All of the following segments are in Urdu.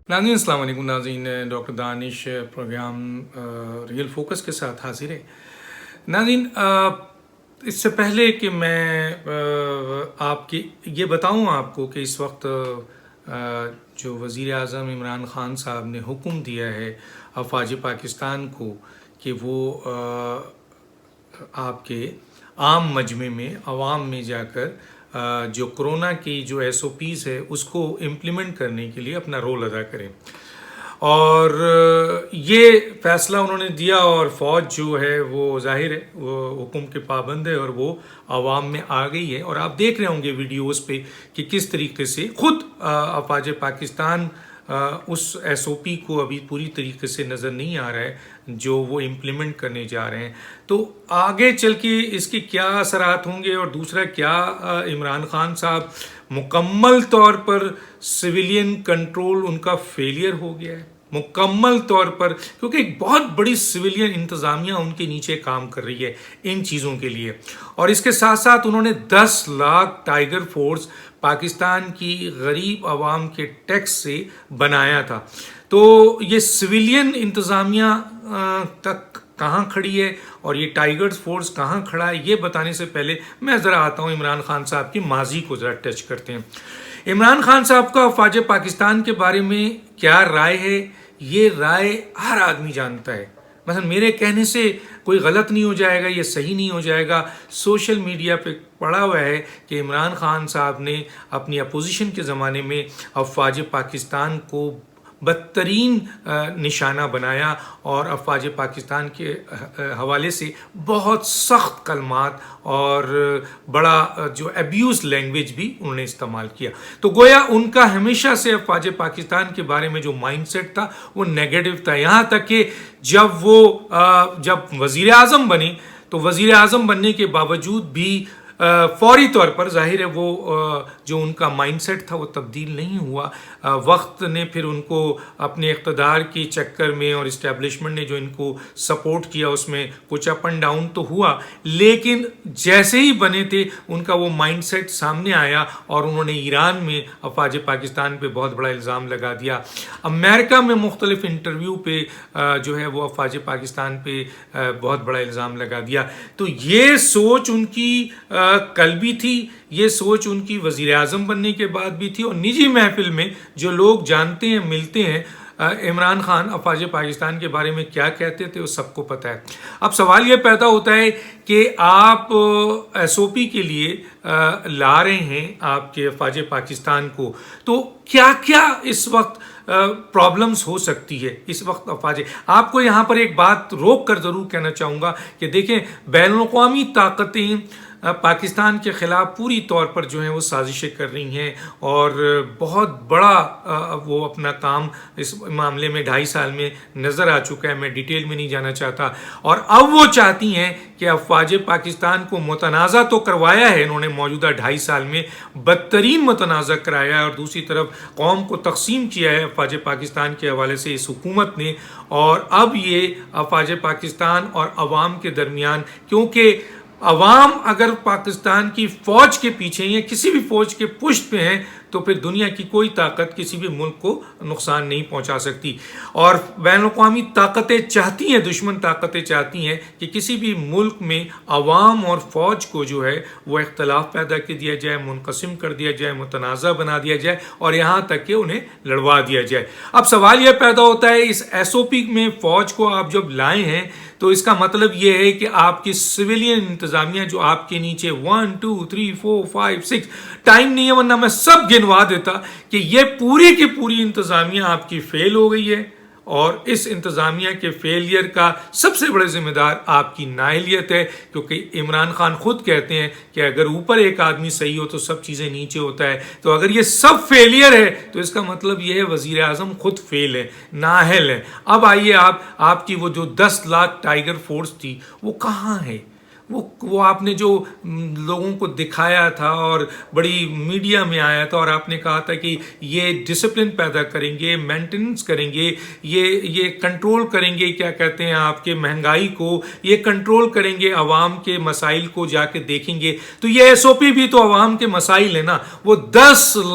ناظرین السلام علیکم. ناظرین ڈاکٹر دانش پروگرام ریئل فوکس کے ساتھ حاضر ہے. ناظرین اس سے پہلے کہ میں آپ کی یہ بتاؤں آپ کو کہ اس وقت جو وزیر اعظم عمران خان صاحب نے حکم دیا ہے افواج پاکستان کو کہ وہ آپ کے عام مجمع میں عوام میں جا کر جو کرونا کی جو ایس او پیز ہے اس کو امپلیمنٹ کرنے کے لیے اپنا رول ادا کریں. اور یہ فیصلہ انہوں نے دیا اور فوج جو ہے وہ ظاہر ہے وہ حکم کے پابند ہے اور وہ عوام میں آ گئی ہے. اور آپ دیکھ رہے ہوں گے ویڈیوز پہ کہ کس طریقے سے خود افواج پاکستان اس ایس او پی کو ابھی پوری طریقے سے نظر نہیں آ رہا ہے جو وہ امپلیمنٹ کرنے جا رہے ہیں. تو آگے چل کے اس کے کیا اثرات ہوں گے اور دوسرا کیا عمران خان صاحب مکمل طور پر سویلین کنٹرول ان کا فیلئر ہو گیا ہے مکمل طور پر, کیونکہ ایک بہت بڑی سویلین انتظامیہ ان کے نیچے کام کر رہی ہے ان چیزوں کے لیے. اور اس کے ساتھ ساتھ انہوں نے 10 لاکھ ٹائیگر فورس پاکستان کی غریب عوام کے ٹیکس سے بنایا تھا. تو یہ سویلین انتظامیہ تک کہاں کھڑی ہے اور یہ ٹائیگر فورس کہاں کھڑا ہے یہ بتانے سے پہلے میں ذرا آتا ہوں عمران خان صاحب کی ماضی کو ذرا ٹچ کرتے ہیں. عمران خان صاحب کا افواج پاکستان کے بارے میں کیا رائے ہے یہ رائے ہر آدمی جانتا ہے. مثلا میرے کہنے سے کوئی غلط نہیں ہو جائے گا, یہ صحیح نہیں ہو جائے گا. سوشل میڈیا پہ پڑا ہوا ہے کہ عمران خان صاحب نے اپنی اپوزیشن کے زمانے میں افواج پاکستان کو بدترین نشانہ بنایا اور افواج پاکستان کے حوالے سے بہت سخت کلمات اور بڑا جو ایبیوز لینگویج بھی انہوں نے استعمال کیا. تو گویا ان کا ہمیشہ سے افواج پاکستان کے بارے میں جو مائنڈ سیٹ تھا وہ نیگیٹو تھا. یہاں تک کہ جب وزیر اعظم بنے تو وزیر اعظم بننے کے باوجود بھی فوری طور پر ظاہر ہے وہ جو ان کا مائنڈ سیٹ تھا وہ تبدیل نہیں ہوا. وقت نے پھر ان کو اپنے اقتدار کی چکر میں اور اسٹیبلشمنٹ نے جو ان کو سپورٹ کیا اس میں کچھ اپ اینڈ ڈاؤن تو ہوا, لیکن جیسے ہی بنے تھے ان کا وہ مائنڈ سیٹ سامنے آیا اور انہوں نے ایران میں افواج پاکستان پہ بہت بڑا الزام لگا دیا. امریکہ میں مختلف انٹرویو پہ جو ہے وہ افواج پاکستان پہ بہت بڑا الزام لگا دیا. تو یہ سوچ ان کی کل بھی تھی, یہ سوچ ان کی وزیر اعظم بننے کے بعد بھی تھی, اور نجی محفل میں جو لوگ جانتے ہیں ملتے ہیں عمران خان افواج پاکستان کے بارے میں کیا کہتے تھے وہ سب کو پتہ ہے. اب سوال یہ پیدا ہوتا ہے کہ آپ ایس او پی کے لیے لا رہے ہیں آپ کے افواج پاکستان کو, تو کیا کیا اس وقت پرابلمز ہو سکتی ہے اس وقت افواج. آپ کو یہاں پر ایک بات روک کر ضرور کہنا چاہوں گا کہ دیکھیں بین الاقوامی طاقتیں پاکستان کے خلاف پوری طور پر جو ہیں وہ سازشیں کر رہی ہیں اور بہت بڑا وہ اپنا کام اس معاملے میں 2.5 سال میں نظر آ چکا ہے. میں ڈیٹیل میں نہیں جانا چاہتا. اور اب وہ چاہتی ہیں کہ افواج پاکستان کو متنازع تو کروایا ہے انہوں نے موجودہ 2.5 سال میں, بدترین متنازع کرایا ہے, اور دوسری طرف قوم کو تقسیم کیا ہے افواج پاکستان کے حوالے سے اس حکومت نے. اور اب یہ افواج پاکستان اور عوام کے درمیان, کیونکہ عوام اگر پاکستان کی فوج کے پیچھے یا کسی بھی فوج کے پشت پہ ہیں تو پھر دنیا کی کوئی طاقت کسی بھی ملک کو نقصان نہیں پہنچا سکتی. اور بین الاقوامی طاقتیں چاہتی ہیں, دشمن طاقتیں چاہتی ہیں کہ کسی بھی ملک میں عوام اور فوج کو جو ہے وہ اختلاف پیدا کر دیا جائے, منقسم کر دیا جائے, متنازع بنا دیا جائے اور یہاں تک کہ انہیں لڑوا دیا جائے. اب سوال یہ پیدا ہوتا ہے اس ایس او پی میں فوج کو آپ جب لائے ہیں تو اس کا مطلب یہ ہے کہ آپ کی سویلین انتظامیہ جو آپ کے نیچے 1 2 3 4 5 6 ٹائم نہیں ہے ورنہ میں سب گنوا دیتا کہ یہ پوری کی پوری انتظامیہ آپ کی فیل ہو گئی ہے. اور اس انتظامیہ کے فیلئر کا سب سے بڑے ذمہ دار آپ کی نااہلیت ہے, کیونکہ عمران خان خود کہتے ہیں کہ اگر اوپر ایک آدمی صحیح ہو تو سب چیزیں نیچے ہوتا ہے. تو اگر یہ سب فیلئر ہے تو اس کا مطلب یہ ہے وزیر اعظم خود فیل ہے, نااہل ہے. اب آئیے آپ کی وہ جو 10 لاکھ ٹائیگر فورس تھی وہ کہاں ہے؟ وہ آپ نے جو لوگوں کو دکھایا تھا اور بڑی میڈیا میں آیا تھا اور آپ نے کہا تھا کہ یہ ڈسپلن پیدا کریں گے, مینٹیننس کریں گے, یہ کنٹرول کریں گے, کیا کہتے ہیں آپ کے مہنگائی کو, یہ کنٹرول کریں گے, عوام کے مسائل کو جا کے دیکھیں گے. تو یہ ایس او پی بھی تو عوام کے مسائل ہے نا. وہ 10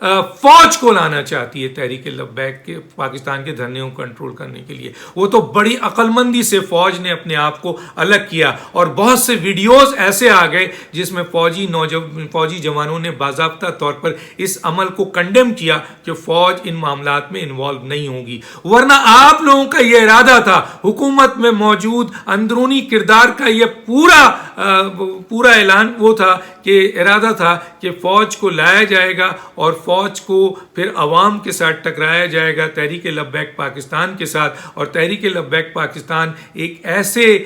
فوج کو لانا چاہتی ہے تحریک لبیک کے پاکستان کے دھرنے کو کنٹرول کرنے کے لیے. وہ تو بڑی عقل مندی سے فوج نے اپنے آپ کو الگ کیا اور بہت سے ویڈیوز ایسے آ گئے جس میں فوجی جوانوں نے باضابطہ طور پر اس عمل کو کنڈیم کیا کہ فوج ان معاملات میں انوالو نہیں ہوگی. ورنہ آپ لوگوں کا یہ ارادہ تھا, حکومت میں موجود اندرونی کردار کا یہ پورا اعلان وہ تھا کہ ارادہ تھا کہ فوج کو لایا جائے گا اور فوج کو پھر عوام کے ساتھ ٹکرایا جائے گا تحریک لبیک پاکستان کے ساتھ, اور تحریک لبیک پاکستان ایک ایسے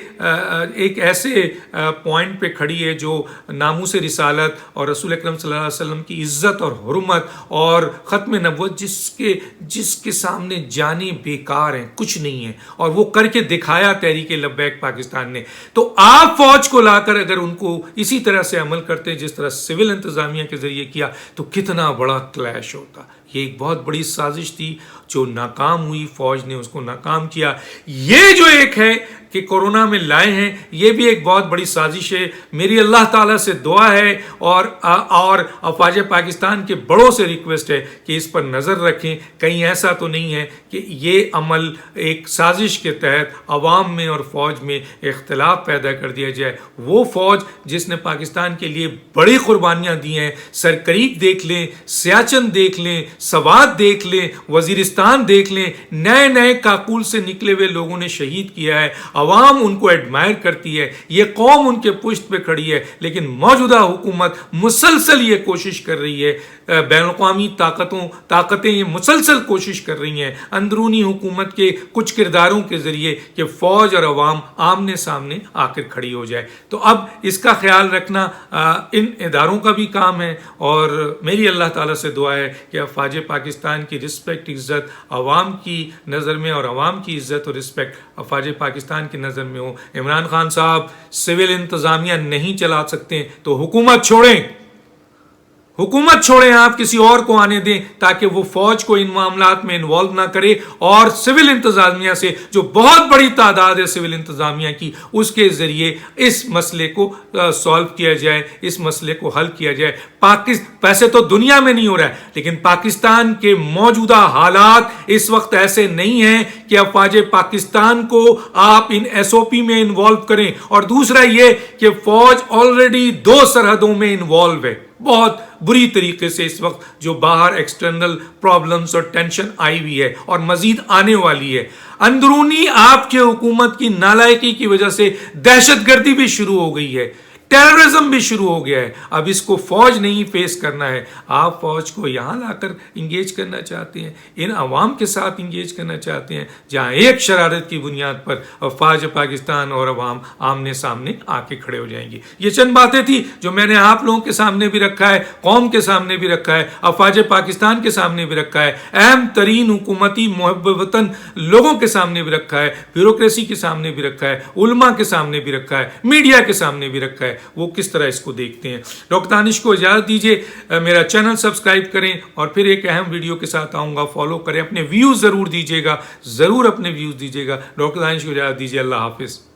پوائنٹ پہ کھڑی ہے جو ناموس رسالت اور رسول اکرم صلی اللہ علیہ وسلم کی عزت اور حرمت اور ختم نبوت جس کے سامنے جانے بیکار ہیں, کچھ نہیں ہے, اور وہ کر کے دکھایا تحریک لبیک پاکستان نے. تو آپ فوج کو لا کر اگر ان کو اسی طرح سے عمل کرتے جس طرح سول انتظامیہ کے ذریعے کیا تو کتنا بڑا کلیش ہوتا. یہ ایک بہت بڑی سازش تھی جو ناکام ہوئی, فوج نے اس کو ناکام کیا. یہ جو ایک ہے کہ کورونا میں لائے ہیں, یہ بھی ایک بہت بڑی سازش ہے. میری اللہ تعالیٰ سے دعا ہے اور افواج پاکستان کے بڑوں سے ریکویسٹ ہے کہ اس پر نظر رکھیں, کہیں ایسا تو نہیں ہے کہ یہ عمل ایک سازش کے تحت عوام میں اور فوج میں اختلاف پیدا کر دیا جائے. وہ فوج جس نے پاکستان کے لیے بڑی قربانیاں دی ہیں, سرکریک دیکھ لیں, سیاچن دیکھ لیں, سوات دیکھ لیں, وزیرستان دیکھ لیں, نئے کاکول سے نکلے ہوئے لوگوں نے شہید کیا ہے. عوام ان کو ایڈمائر کرتی ہے, یہ قوم ان کے پشت پہ کھڑی ہے, لیکن موجودہ حکومت مسلسل یہ کوشش کر رہی ہے, بین الاقوامی طاقتیں یہ مسلسل کوشش کر رہی ہیں اندرونی حکومت کے کچھ کرداروں کے ذریعے کہ فوج اور عوام آمنے سامنے آ کر کھڑی ہو جائے. تو اب اس کا خیال رکھنا ان اداروں کا بھی کام ہے, اور میری اللہ تعالیٰ سے دعا ہے کہ افواج پاکستان کی رسپیکٹ, عزت عوام کی نظر میں اور عوام کی عزت اور رسپیکٹ افواج پاکستان کی نظر میں ہو. عمران خان صاحب سول انتظامیہ نہیں چلا سکتے تو حکومت چھوڑیں, آپ کسی اور کو آنے دیں تاکہ وہ فوج کو ان معاملات میں انوالو نہ کرے, اور سول انتظامیہ سے جو بہت بڑی تعداد ہے سول انتظامیہ کی, اس کے ذریعے اس مسئلے کو سالو کیا جائے, اس مسئلے کو حل کیا جائے. پیسے تو دنیا میں نہیں ہو رہا ہے, لیکن پاکستان کے موجودہ حالات اس وقت ایسے نہیں ہیں کہ افواج پاکستان کو آپ ان ایس او پی میں انوالو کریں. اور دوسرا یہ کہ فوج آلریڈی 2 سرحدوں میں انوالو ہے بہت بری طریقے سے اس وقت, جو باہر ایکسٹرنل پرابلمز اور ٹینشن آئی ہوئی ہے اور مزید آنے والی ہے. اندرونی آپ کے حکومت کی نالائکی کی وجہ سے دہشت گردی بھی شروع ہو گئی ہے, ٹیررزم بھی شروع ہو گیا ہے. اب اس کو فوج نہیں فیس کرنا ہے, آپ فوج کو یہاں لا کر انگیج کرنا چاہتے ہیں, ان عوام کے ساتھ انگیج کرنا چاہتے ہیں جہاں ایک شرارت کی بنیاد پر افواج پاکستان اور عوام آمنے سامنے آ کے کھڑے ہو جائیں گے. یہ چند باتیں تھی جو میں نے آپ لوگوں کے سامنے بھی رکھا ہے, قوم کے سامنے بھی رکھا ہے, افواج پاکستان کے سامنے بھی رکھا ہے, اہم ترین حکومتی محب وطن لوگوں کے سامنے بھی رکھا ہے, بیوروکریسی کے سامنے بھی رکھا ہے, علماء کے سامنے بھی رکھا ہے, میڈیا کے سامنے بھی رکھا ہے. وہ کس طرح اس کو دیکھتے ہیں. ڈاکٹر دانش کو اجازت دیجیے, میرا چینل سبسکرائب کریں, اور پھر ایک اہم ویڈیو کے ساتھ آؤں گا, فالو کریں, اپنے ویوز ضرور دیجیے گا, ضرور اپنے ویوز دیجیے گا. ڈاکٹر دانش کو اجازت دیجیے, اللہ حافظ.